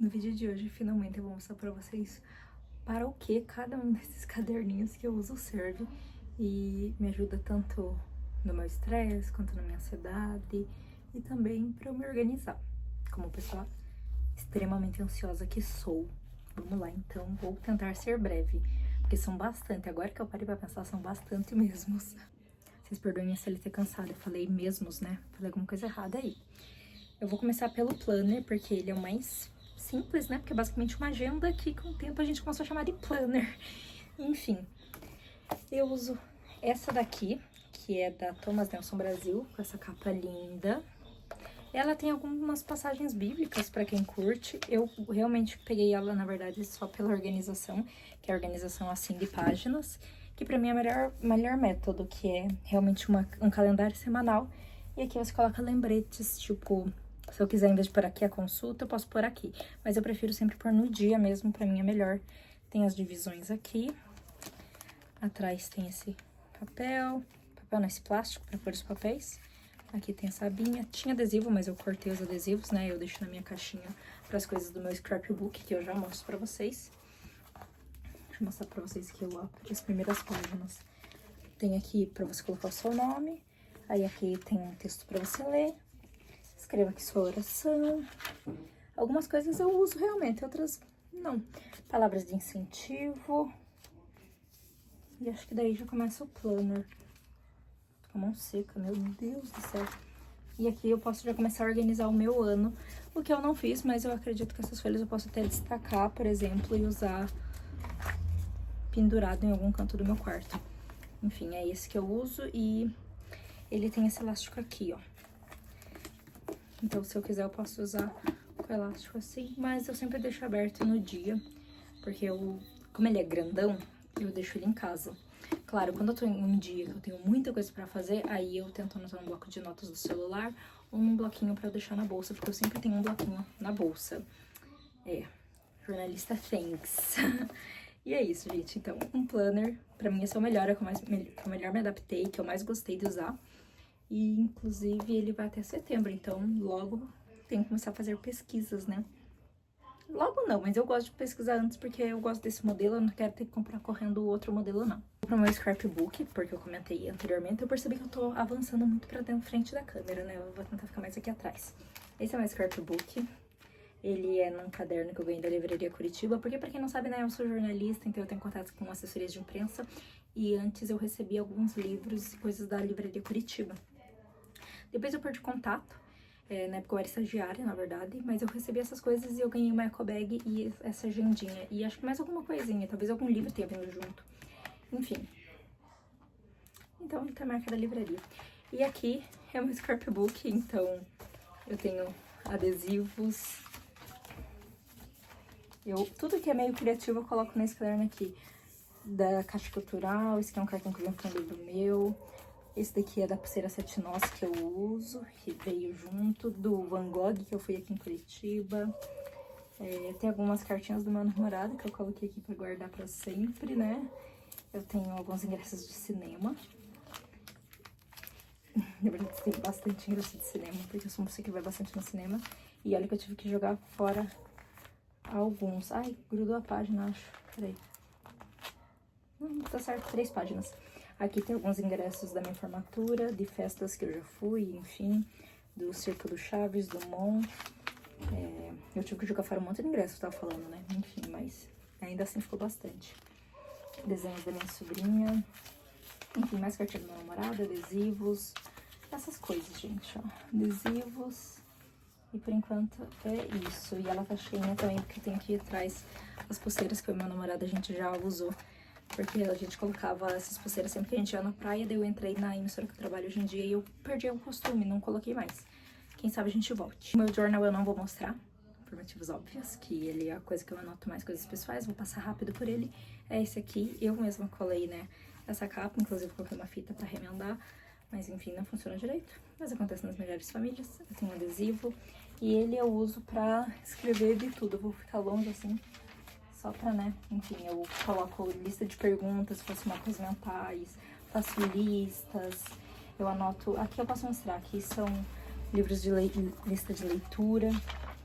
No vídeo de hoje, finalmente, eu vou mostrar pra vocês para o que cada um desses caderninhos que eu uso serve e me ajuda tanto no meu estresse, quanto na minha ansiedade e também para eu me organizar, como pessoa extremamente ansiosa que sou. Vamos lá, então, vou tentar ser breve, porque são bastante, agora que eu parei pra pensar, são bastante mesmos. Vocês perdoem se ele ter cansado, eu falei mesmos, né? Falei alguma coisa errada aí. Eu vou começar pelo planner, porque ele é o mais simples, né? Porque é basicamente uma agenda que com o tempo a gente começou a chamar de planner. Enfim, eu uso essa daqui, que é da Thomas Nelson Brasil, com essa capa linda. Ela tem algumas passagens bíblicas para quem curte. Eu realmente peguei ela, na verdade, só pela organização, que é a organização assim de páginas, que para mim é o melhor método, que é realmente um calendário semanal. E aqui você coloca lembretes, tipo, se eu quiser, em vez de pôr aqui a consulta, eu posso pôr aqui. Mas eu prefiro sempre pôr no dia mesmo, pra mim é melhor. Tem as divisões aqui. Atrás tem esse papel nesse plástico pra pôr os papéis. Aqui tem essa abinha. Tinha adesivo, mas eu cortei os adesivos, né? Eu deixo na minha caixinha pras coisas do meu scrapbook, que eu já mostro pra vocês. Deixa eu mostrar pra vocês que eu abro as primeiras páginas. Tem aqui pra você colocar o seu nome. Aí aqui tem um texto pra você ler. Escreva aqui sua oração. Algumas coisas eu uso realmente, outras não. Palavras de incentivo. E acho que daí já começa o planner. Tô com a mão seca, meu Deus do céu. E aqui eu posso já começar a organizar o meu ano. O que eu não fiz, mas eu acredito que essas folhas eu posso até destacar, por exemplo, e usar pendurado em algum canto do meu quarto. Enfim, é esse que eu uso e ele tem esse elástico aqui, ó. Então, se eu quiser, eu posso usar com elástico assim, mas eu sempre deixo aberto no dia, porque como ele é grandão, eu deixo ele em casa. Claro, quando eu tô em um dia que eu tenho muita coisa pra fazer, aí eu tento anotar no bloco de notas do celular ou num bloquinho pra eu deixar na bolsa, porque eu sempre tenho um bloquinho na bolsa. Jornalista thanks. E é isso, gente. Então, um planner, pra mim, esse é o melhor, é o que eu melhor me adaptei, que eu mais gostei de usar. E, inclusive, ele vai até setembro, então logo tenho que começar a fazer pesquisas, né? Logo não, mas eu gosto de pesquisar antes porque eu gosto desse modelo, eu não quero ter que comprar correndo o outro modelo, não. Para o meu scrapbook, porque eu comentei anteriormente, eu percebi que eu tô avançando muito pra dentro frente da câmera, né? Eu vou tentar ficar mais aqui atrás. Esse é o meu scrapbook. Ele é num caderno que eu ganhei da Livraria Curitiba, porque pra quem não sabe, né, eu sou jornalista, então eu tenho contato com assessorias de imprensa. E antes eu recebi alguns livros e coisas da Livraria Curitiba. Depois eu perdi contato, na época eu era estagiária, na verdade, mas eu recebi essas coisas e eu ganhei uma eco bag e essa agendinha. E acho que mais alguma coisinha, talvez algum livro tenha vindo junto. Enfim. Então, tá a marca da livraria. E aqui é um scrapbook, então eu tenho adesivos. Tudo que é meio criativo eu coloco nesse caderno aqui. Da Caixa Cultural, esse aqui é um cartão que vem com um livro meu. Esse daqui é da pulseira 7 nós que eu uso, que veio junto, do Van Gogh, que eu fui aqui em Curitiba. Tem algumas cartinhas do meu namorado, que eu coloquei aqui pra guardar pra sempre, né? Eu tenho alguns ingressos de cinema. Na verdade, tem bastante ingresso de cinema, porque eu sou uma pessoa que vai bastante no cinema. E olha que eu tive que jogar fora alguns. Ai, grudou a página, acho. Peraí. Não, tá certo, 3 páginas. Aqui tem alguns ingressos da minha formatura, de festas que eu já fui, enfim, do Circo do Chaves, do Mon. Eu tive que jogar fora um monte de ingressos, eu tava falando, né? Enfim, mas ainda assim ficou bastante. Desenhos da minha sobrinha. Enfim, mais cartinha do meu namorado, adesivos. Essas coisas, gente, ó. Adesivos. E por enquanto é isso. E ela tá cheinha também, porque tem aqui atrás as pulseiras que o meu namorado a gente já usou. Porque a gente colocava essas pulseiras sempre que a gente ia na praia, daí eu entrei na emissora que eu trabalho hoje em dia e eu perdi o costume, não coloquei mais. Quem sabe a gente volte. O meu journal eu não vou mostrar, por motivos óbvios, que ele é a coisa que eu anoto mais coisas pessoais, vou passar rápido por ele. É esse aqui, eu mesma colei, né, essa capa, inclusive coloquei uma fita pra remendar, mas enfim, não funciona direito. Mas acontece nas melhores famílias. Eu tenho um adesivo e ele eu uso pra escrever de tudo, eu vou ficar longe assim. Só pra, né, enfim, eu coloco lista de perguntas, faço mapas mentais, faço listas, eu anoto... Aqui eu posso mostrar, aqui são livros de lista de leitura,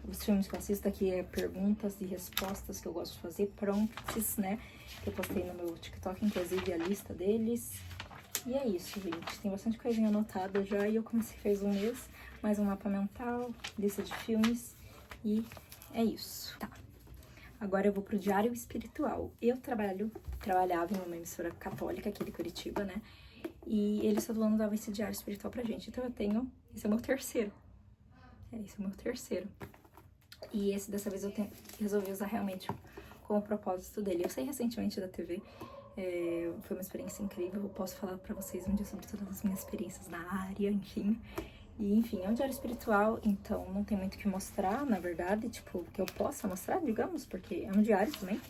os filmes que eu assisto aqui é perguntas e respostas que eu gosto de fazer, prompts, né? Que eu postei no meu TikTok, inclusive a lista deles. E é isso, gente. Tem bastante coisinha anotada já e eu comecei faz um mês. Mais um mapa mental, lista de filmes e é isso. Tá. Agora eu vou pro diário espiritual. Eu trabalhava em uma emissora católica aqui de Curitiba, né? E eles todo ano davam esse diário espiritual pra gente. Então eu tenho, esse é o meu terceiro. Esse é o meu terceiro. E esse, dessa vez, resolvi usar realmente com o propósito dele. Eu saí recentemente da TV, foi uma experiência incrível. Eu posso falar pra vocês um dia sobre todas as minhas experiências na área, enfim. E, enfim, é um diário espiritual, então não tem muito o que mostrar, na verdade, tipo, que eu possa mostrar, digamos, porque é um diário também.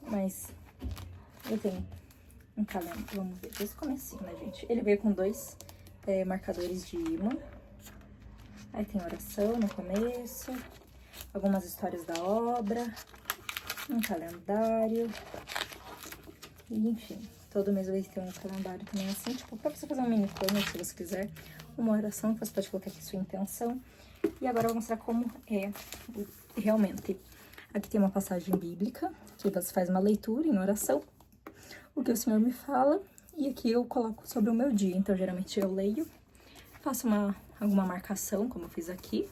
Mas eu tenho um caderno, vamos ver, desde o comecinho, né, gente? Ele veio com dois marcadores de imã. Aí tem oração no começo, algumas histórias da obra, um calendário, e enfim, todo mês vai ter um calendário também assim, tipo, pra você fazer um mini plano, se você quiser, uma oração que você pode colocar aqui sua intenção. E agora eu vou mostrar como é realmente. Aqui tem uma passagem bíblica, que você faz uma leitura em oração, o que o Senhor me fala, e aqui eu coloco sobre o meu dia. Então, geralmente eu leio, faço alguma marcação, como eu fiz aqui.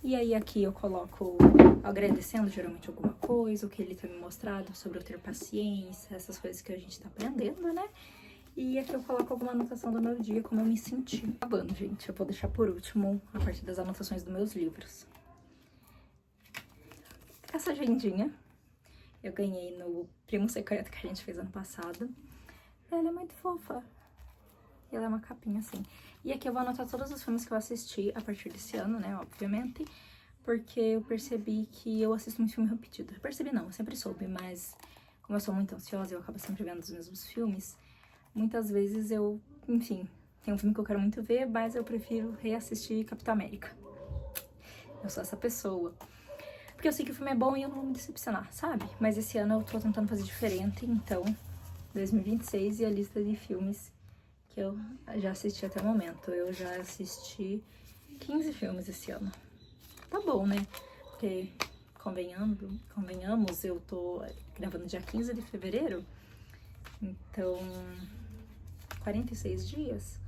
E aí aqui eu coloco agradecendo geralmente alguma coisa, o que ele tem me mostrado sobre eu ter paciência, essas coisas que a gente tá aprendendo, né? E aqui eu coloco alguma anotação do meu dia, como eu me senti. Acabando, gente, eu vou deixar por último a parte das anotações dos meus livros. Essa agendinha eu ganhei no Primo Secreto que a gente fez ano passado. Ela é muito fofa. E ela é uma capinha assim. E aqui eu vou anotar todos os filmes que eu assisti a partir desse ano, né, obviamente. Porque eu percebi que eu assisto muito filme repetido. Percebi não, eu sempre soube, mas como eu sou muito ansiosa e eu acabo sempre vendo os mesmos filmes, muitas vezes eu, enfim, tem um filme que eu quero muito ver, mas eu prefiro reassistir Capitão América. Eu sou essa pessoa. Porque eu sei que o filme é bom e eu não vou me decepcionar, sabe? Mas esse ano eu tô tentando fazer diferente, então 2026 e a lista de filmes que eu já assisti até o momento. Eu já assisti 15 filmes esse ano. Tá bom, né? Porque, convenhamos, eu tô gravando dia 15 de fevereiro, então 46 dias,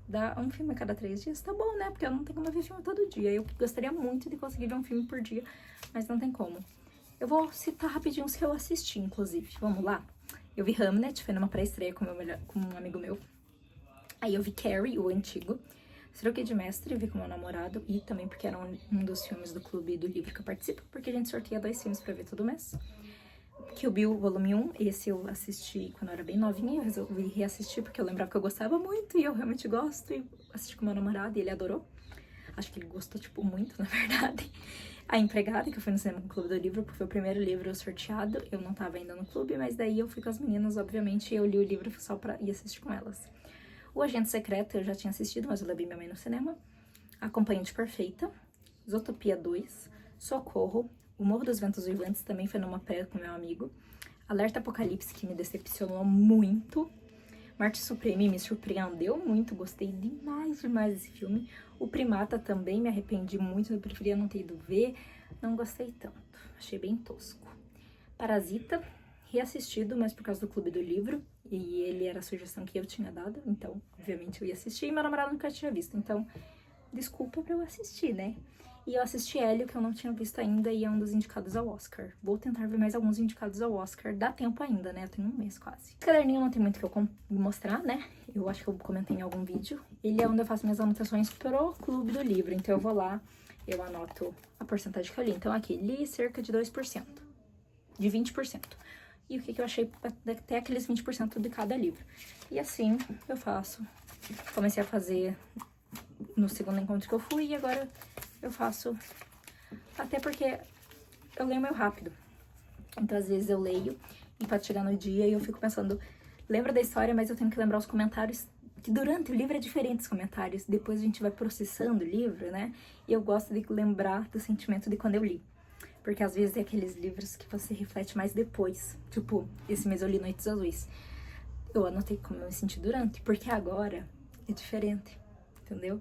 dá um filme a cada 3 dias, tá bom, né? Porque eu não tenho como ver filme todo dia. Eu gostaria muito de conseguir ver um filme por dia, mas não tem como. Eu vou citar rapidinho os que eu assisti, inclusive. Vamos lá? Eu vi Hamnet, foi numa pré-estreia com um amigo meu. Aí eu vi Carrie, o antigo. Troquei de Mestre, vi com meu namorado. E também porque era um dos filmes do clube do livro que eu participo. Porque a gente sorteia 2 filmes pra ver todo mês. Kill Bill, volume 1. Esse eu assisti quando eu era bem novinha. Eu resolvi reassistir porque eu lembrava que eu gostava muito. E eu realmente gosto. E assisti com meu namorado e ele adorou. Acho que ele gostou, tipo, muito, na verdade. A Empregada, que eu fui no cinema com o Clube do Livro, porque foi o primeiro livro sorteado. Eu não tava ainda no clube, mas daí eu fui com as meninas, obviamente. E eu li o livro só pra ir assistir com elas. O Agente Secreto eu já tinha assistido, mas eu levei minha mãe no cinema. A Acompanhante Perfeita, Zootopia 2, Socorro, O Morro dos Ventos Vivantes também foi numa pré com meu amigo. Alerta Apocalipse, que me decepcionou muito. Marte Supreme me surpreendeu muito, gostei demais desse filme. O Primata também me arrependi muito, eu preferia não ter ido ver, não gostei tanto, achei bem tosco. Parasita, reassistido, mas por causa do Clube do Livro, e ele era a sugestão que eu tinha dado, então, obviamente, eu ia assistir, e meu namorado nunca tinha visto, então, desculpa pra eu assistir, né? E eu assisti Hélio, que eu não tinha visto ainda, e é um dos indicados ao Oscar. Vou tentar ver mais alguns indicados ao Oscar, dá tempo ainda, né? Eu tenho um mês quase. O caderninho não tem muito o que eu mostrar, né? Eu acho que eu comentei em algum vídeo. Ele é onde eu faço minhas anotações pro Clube do Livro, então eu vou lá, eu anoto a porcentagem que eu li. Então aqui, li cerca de 2%, de 20%. E o que eu achei até aqueles 20% de cada livro. E assim eu faço. Comecei a fazer no segundo encontro que eu fui e agora eu faço. Até porque eu leio meio rápido. Então às vezes eu leio e pode chegar no dia e eu fico pensando, lembro da história, mas eu tenho que lembrar os comentários. Que durante o livro é diferente os comentários. Depois a gente vai processando o livro, né? E eu gosto de lembrar do sentimento de quando eu li. Porque às vezes é aqueles livros que você reflete mais depois. Tipo, esse mês eu li Noites Azuis. Eu anotei como eu me senti durante, porque agora é diferente, entendeu?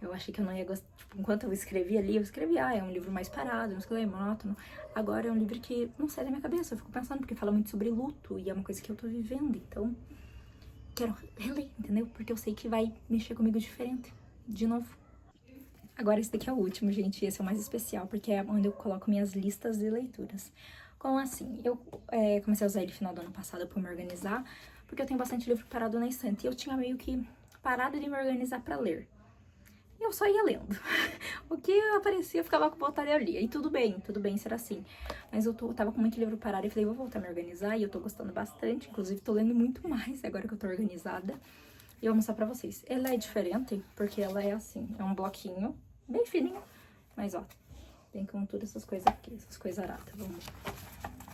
Eu achei que eu não ia gostar, tipo, enquanto eu escrevi ali, eu escrevi, é um livro mais parado, não sei o que, monótono. Agora é um livro que não sai da minha cabeça, eu fico pensando, porque fala muito sobre luto, e é uma coisa que eu tô vivendo, então quero reler, entendeu? Porque eu sei que vai mexer comigo diferente, de novo. Agora esse daqui é o último, gente, esse é o mais especial, porque é onde eu coloco minhas listas de leituras. Como assim? Eu comecei a usar ele no final do ano passado pra me organizar, porque eu tenho bastante livro parado na estante, e eu tinha meio que parado de me organizar pra ler. E eu só ia lendo. O que aparecia, eu ficava com vontade de ler. E tudo bem ser assim. Mas eu tava com muito livro parado e falei, vou voltar a me organizar, e eu tô gostando bastante, inclusive tô lendo muito mais agora que eu tô organizada. E eu vou mostrar pra vocês. Ela é diferente, porque ela é assim, é um bloquinho, bem fininho, mas ó, tem com todas essas coisas aqui, essas coisas aradas. Vamos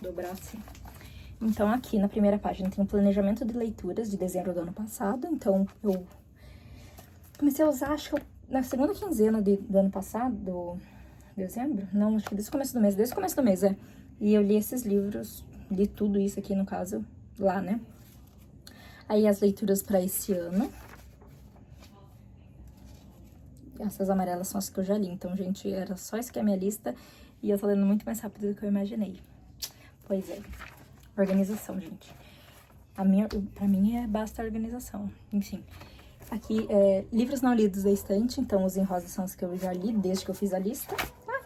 dobrar assim. Então aqui na primeira página tem o planejamento de leituras de dezembro do ano passado. Então eu comecei a usar, acho que na segunda quinzena do ano passado, dezembro? Não, acho que desde o começo do mês, E eu li esses livros, li tudo isso aqui no caso, lá, né? Aí as leituras pra esse ano. Essas amarelas são as que eu já li. Então, gente, era só isso que é a minha lista. E eu tô lendo muito mais rápido do que eu imaginei. Pois é. Organização, gente. Pra mim, basta organização. Enfim. Aqui, livros não lidos da estante. Então, os em rosa são os que eu já li desde que eu fiz a lista.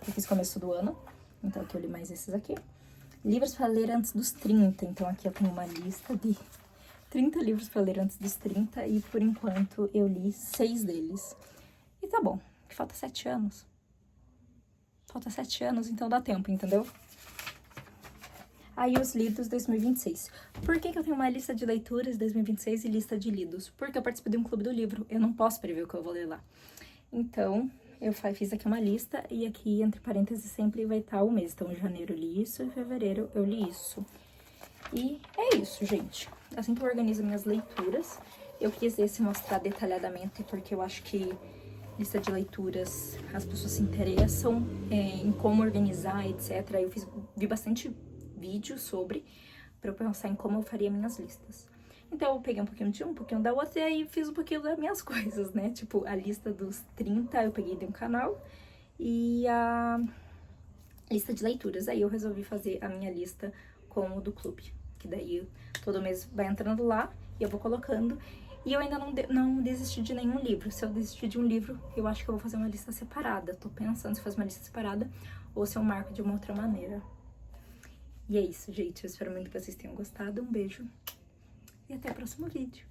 Eu fiz começo do ano. Então, aqui eu li mais esses aqui. Livros pra ler antes dos 30. Então, aqui eu tenho uma lista de 30 livros pra ler antes dos 30. E, por enquanto, eu li 6 deles. E tá bom, que falta 7 anos. Falta 7 anos, então dá tempo, entendeu? Aí os lidos 2026. Por que eu tenho uma lista de leituras 2026 e lista de lidos? Porque eu participo de um clube do livro, eu não posso prever o que eu vou ler lá. Então, eu fiz aqui uma lista e aqui, entre parênteses, sempre vai estar o mês. Então, em janeiro eu li isso, em fevereiro eu li isso. E é isso, gente. Assim que eu organizo minhas leituras, eu quis esse mostrar detalhadamente, porque eu acho que lista de leituras, as pessoas se interessam em como organizar, etc. Eu vi bastante vídeo sobre, pra eu pensar em como eu faria minhas listas. Então, eu peguei um pouquinho de um pouquinho da outra, e aí fiz um pouquinho das minhas coisas, né? Tipo, a lista dos 30 eu peguei de um canal, e a lista de leituras. Aí eu resolvi fazer a minha lista com o do clube, que daí todo mês vai entrando lá, e eu vou colocando. E eu ainda não desisti de nenhum livro. Se eu desistir de um livro, eu acho que eu vou fazer uma lista separada. Tô pensando se fazer uma lista separada ou se eu marco de uma outra maneira. E é isso, gente. Eu espero muito que vocês tenham gostado. Um beijo e até o próximo vídeo.